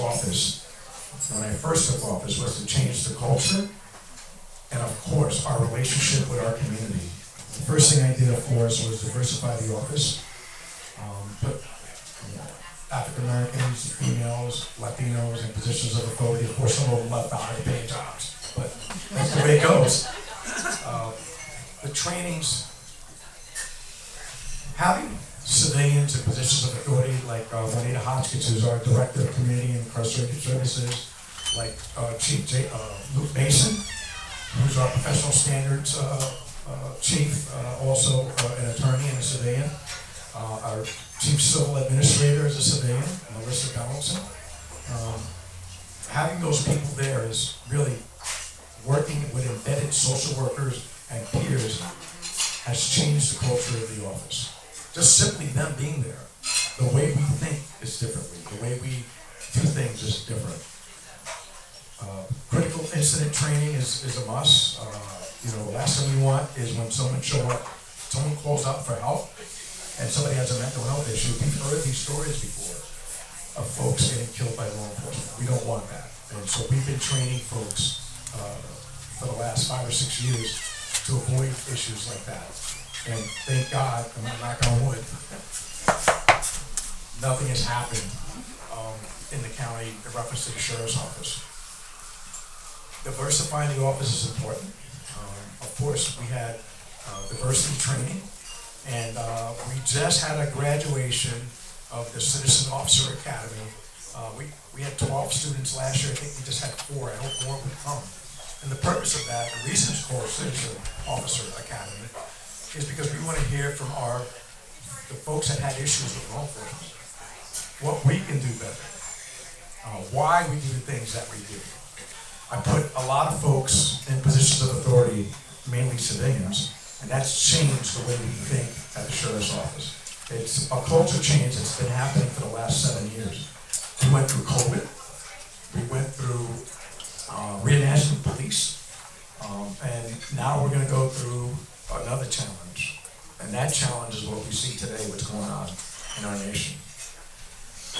office, when I first took office, was to change the culture and, of course, our relationship with our community. The first thing I did, of course, was diversify the office. Put African Americans, females, Latinos in positions of authority. Of course, some of them left the higher paying jobs, but that's the way it goes. The trainings, having civilians in positions of authority, like Juanita Hotchkiss, who's our Director of Community and Incarcerated Services, like Chief Luke Mason, who's our Professional Standards Chief, also an attorney and a civilian. Our Chief Civil Administrator is a civilian, Melissa Donaldson. Having those people there is really working with embedded social workers and peers has changed the culture of the office. Just simply them being there. The way we think is differently. The way we do things is different. Critical incident training is a must. The last thing we want is when someone calls out for help, and somebody has a mental health issue. We've heard these stories before of folks getting killed by law enforcement. We don't want that. And so we've been training folks for the last 5 or 6 years to avoid issues like that. And thank God, and I'm knock on wood, nothing has happened in the county in reference to the sheriff's office. Diversifying the office is important. Of course, we had diversity training. And we just had a graduation of the Citizen Officer Academy. We had 12 students last year. I think we just had 4. I hope more would come. And the purpose of that, the reason it's called Citizen Officer Academy, is because we want to hear from the folks that had issues with law enforcement, what we can do better, why we do the things that we do. I put a lot of folks in positions of authority, mainly civilians, and that's changed the way we think at the sheriff's office. It's a culture change that's been happening for the last 7 years. We went through COVID. We went through reenactment police. And now we're going to go through another challenge. And that challenge is what we see today, what's going on in our nation.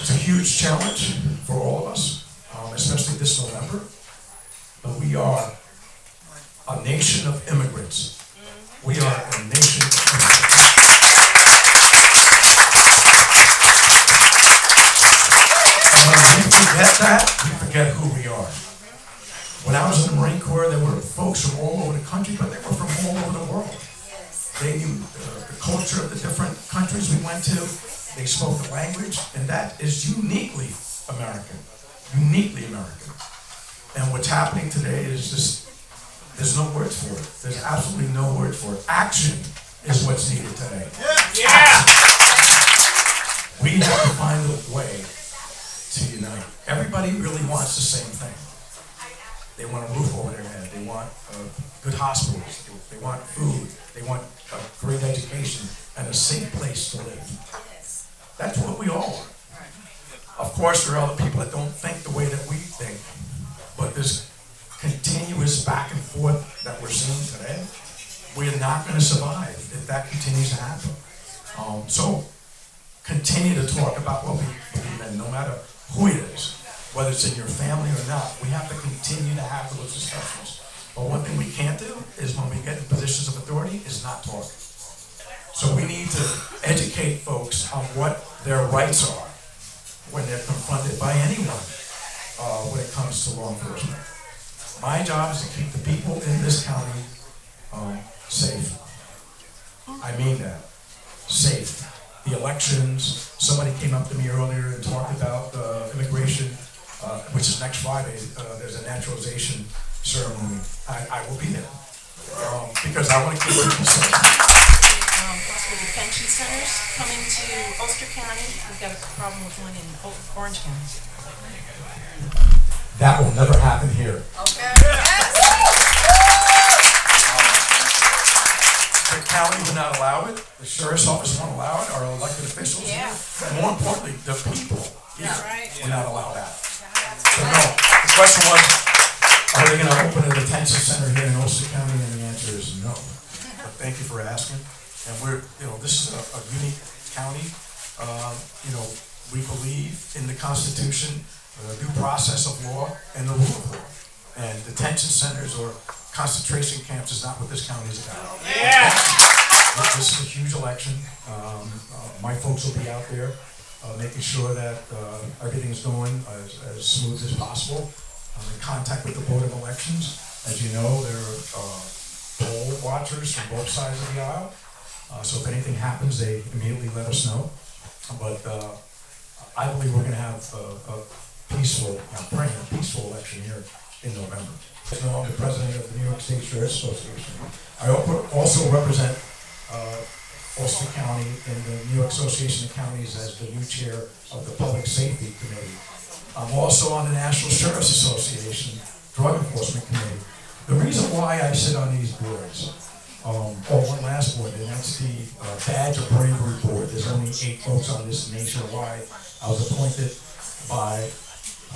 It's a huge challenge for all of us, especially this November. But we are a nation of immigrants. We are a nation of immigrants. And when we forget that, we forget who we are. When I was in the Marine Corps, there were folks from all over the country, but they were from all over the world. They knew the culture of the different countries we went to. They spoke the language, and that is uniquely American. Uniquely American. And what's happening today is just, there's no words for it. There's absolutely no word for it. Action is what's needed today. Yeah. We have to find a way to unite. Everybody really wants the same thing. They want a roof over their head. They want good hospitals. They want food. They want a great education and a safe place to live. That's what we all want. Of course, there are other people that don't think the way that we think, but this continuous back and forth that we're seeing today, we're not going to survive if that continues to happen. So continue to talk about what we believe in, no matter who it is, whether it's in your family or not. We have to continue to have those discussions. But one thing we can't do is when we get in positions of authority is not talk. So we need to educate folks on what their rights are when they're confronted by anyone when it comes to law enforcement. My job is to keep the people in this county safe. I mean that. Safe. The elections, somebody came up to me earlier and talked about immigration, which is next Friday. There's a naturalization ceremony. I will be there because I want to keep people safe. Also, the detention centers coming to Ulster County. We've got a problem with one in Orange County. That will never happen here. Okay. The county will not allow it. The sheriff's office won't allow it. Our elected officials, and more importantly, the people here will not allow that. So no, the question was, are they going to open a detention center here in Ulster County? And the answer is no. But thank you for asking. And we're, this is a unique county. We believe in the Constitution the due process of law and the rule of law. And detention centers or concentration camps is not what this county is about. Yeah. This is a huge election. My folks will be out there making sure that everything's going as smooth as possible. I'm in contact with the Board of Elections. As you know, there are poll watchers from both sides of the aisle. So if anything happens, they immediately let us know. But I believe we're going to have a peaceful, I'm praying, a peaceful election here in November. I'm the president of the New York State Sheriff's Association. I also represent Ulster County in the New York Association of Counties as the new chair of the Public Safety Committee. I'm also on the National Sheriff's Association Drug Enforcement Committee. The reason why I sit on these boards, one last board, and that's the Badge of Bravery Board. There's only 8 folks on this nationwide. I was appointed by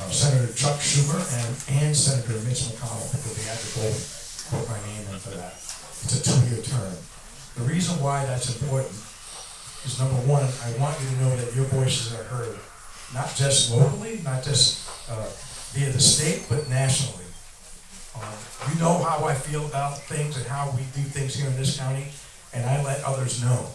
Senator Chuck Schumer and Senator Mitch McConnell because they had to both put my name in for that. It's a 2-year term. The reason why that's important is, number one, I want you to know that your voices are heard, not just locally, not just via the state, but nationally. You know how I feel about things and how we do things here in this county, and I let others know.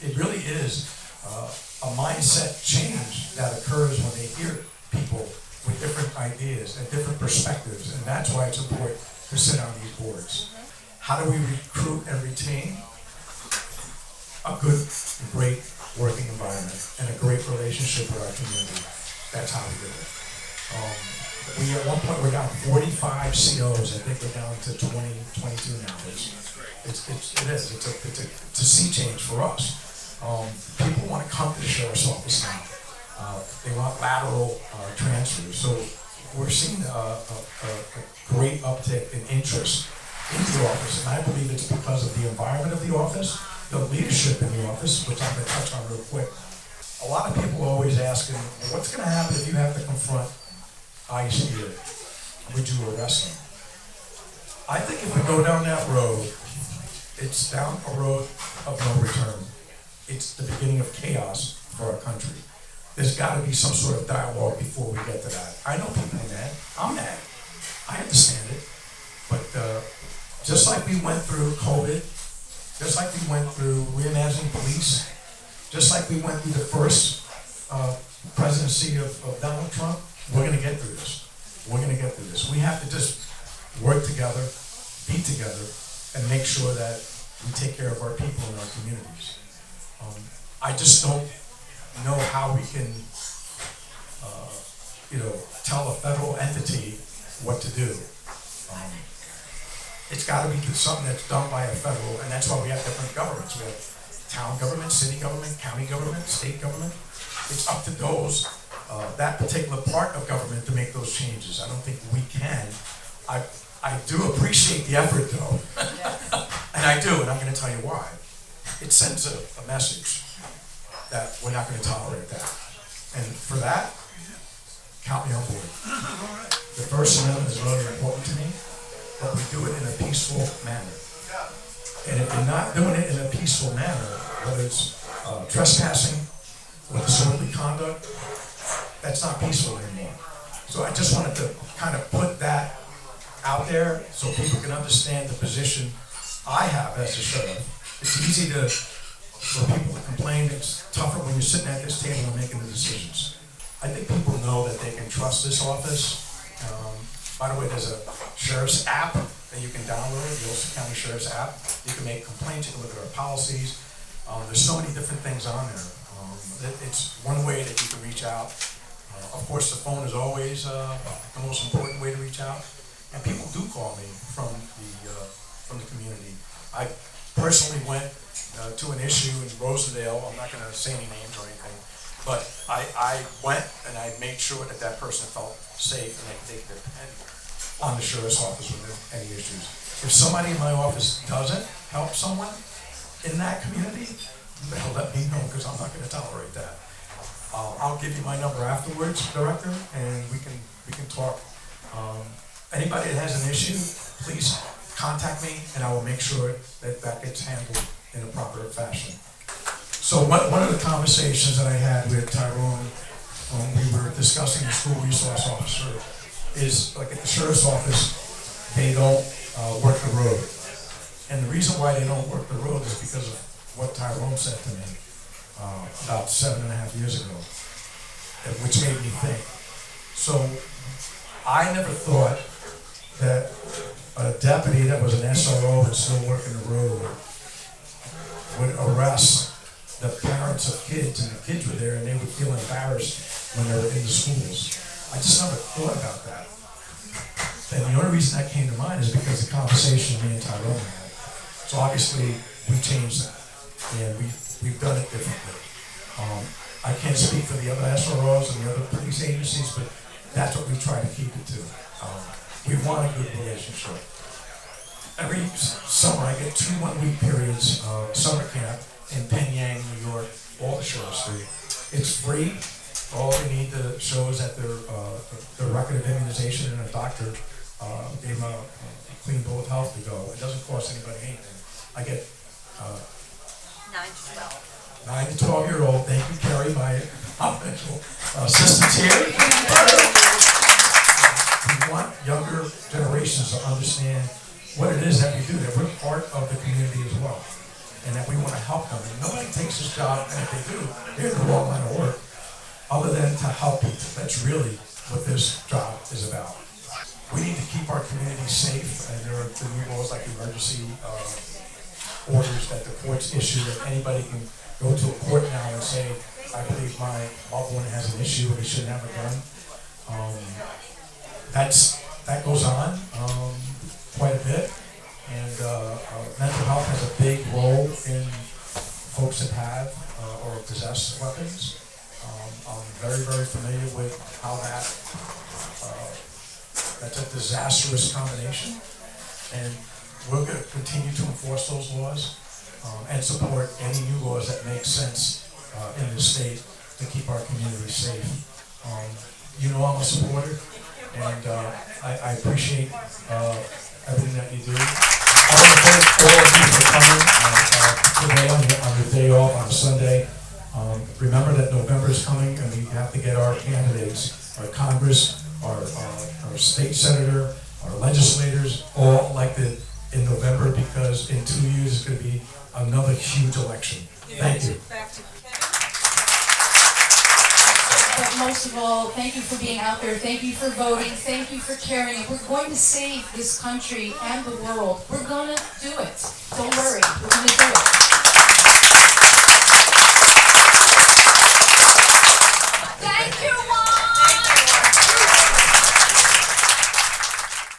It really is a mindset change that occurs when they hear people with different ideas and different perspectives, and that's why it's important to sit on these boards. How do we recruit and retain a good, great working environment and a great relationship with our community? That's how we do it. At one point we're down 45 COs. I think we're down to 22 now. It's a sea change for us. People want to come to the sheriff's office now. They want lateral transfers. So we're seeing a great uptick in interest in the office, and I believe it's because of the environment of the office, the leadership in the office, which I'm going to touch on real quick. A lot of people are always asking, what's going to happen if you have to confront ICE here? Would you arrest them? I think if we go down that road, it's down a road of no return. It's the beginning of chaos for our country. There's got to be some sort of dialogue before we get to that. I know people are mad. I'm mad. I understand it. But just like we went through COVID, just like we went through reimagining police, just like we went through the first presidency of Donald Trump, we're going to get through this. We're going to get through this. We have to just work together, be together, and make sure that we take care of our people and our communities. I just don't know how we can, tell a federal entity what to do. It's got to be something that's done by a federal, and that's why we have different governments. We have town government, city government, county government, state government. It's up to those, that particular part of government to make those changes. I don't think we can. I do appreciate the effort, though, and I do, and I'm going to tell you why. It sends a message that we're not going to tolerate that. And for that, count me on board. The First Amendment is really important to me, but we do it in a peaceful manner. And if you're not doing it in a peaceful manner, whether it's trespassing or disorderly conduct, that's not peaceful anymore. So I just wanted to kind of put that out there so people can understand the position I have as a sheriff. It's easy for people to complain. It's tougher when you're sitting at this table and making the decisions. I think people know that they can trust this office. By the way, there's a sheriff's app that you can download, the Ulster County Sheriff's app. You can make complaints, you can look at our policies. There's so many different things on there. It's one way that you can reach out. Of course, the phone is always the most important way to reach out. And people do call me from the community. I personally went to an issue in Rosendale. I'm not going to say any names or anything, but I went and I made sure that that person felt safe and they could take their pen on the sheriff's office with any issues. If somebody in my office doesn't help someone in that community, they'll let me know because I'm not going to tolerate that. I'll give you my number afterwards, Director, and we can talk. Anybody that has an issue, please contact me, and I will make sure that that gets handled in a proper fashion. So one of the conversations that I had with Tyrone when we were discussing the school resource officer is, like at the sheriff's office, they don't work the road. And the reason why they don't work the road is because of what Tyrone said to me about 7.5 years ago, which made me think. So I never thought that a deputy that was an SRO and still working the road would arrest the parents of kids, and the kids were there and they would feel embarrassed when they were in the schools. I just never thought about that. And the only reason that came to mind is because of the conversation me and Tyrone had. So obviously we changed that, and we've done it differently. I can't speak for the other SROs and the other police agencies, but that's what we try to keep it to. We want a good relationship. Every summer I get 2 one-week periods of summer camp in Penang, New York, all the sheriffs do. It's free. All they need to show is that their record of immunization, and a doctor gave them a clean bill of health to go. It doesn't cost anybody anything. I get 9 to 12. 9 to 12-year-old. Thank you, Carrie, my confidential assistant here. We want younger generations to understand what it is that we do, that we're part of the community as well, and that we want to help them. And nobody takes this job, and if they do, they're in the wrong line of work, other than to help people. That's really what this job is about. We need to keep our community safe, and there are the new laws like emergency orders that the courts issue, that anybody can go to a court now and say, I believe my loved one has an issue and they shouldn't have a gun. That goes on quite a bit, and mental health has a big role in folks that have or possess weapons. I'm very, very familiar with how that's a disastrous combination, and we're going to continue to enforce those laws and support any new laws that make sense in the state to keep our community safe. You know I'm a supporter, and I appreciate everything that you do. I want to thank all of you for coming today on your day off on a Sunday. Remember that November is coming, and we have to get our candidates, our Congress, our state senator, our legislators, all elected in November, because in 2 years it's going to be another huge election. Thank you. But most of all, thank you for being out there. Thank you for voting. Thank you for caring. We're going to save this country and the world. We're going to do it. Don't worry. We're going to do it.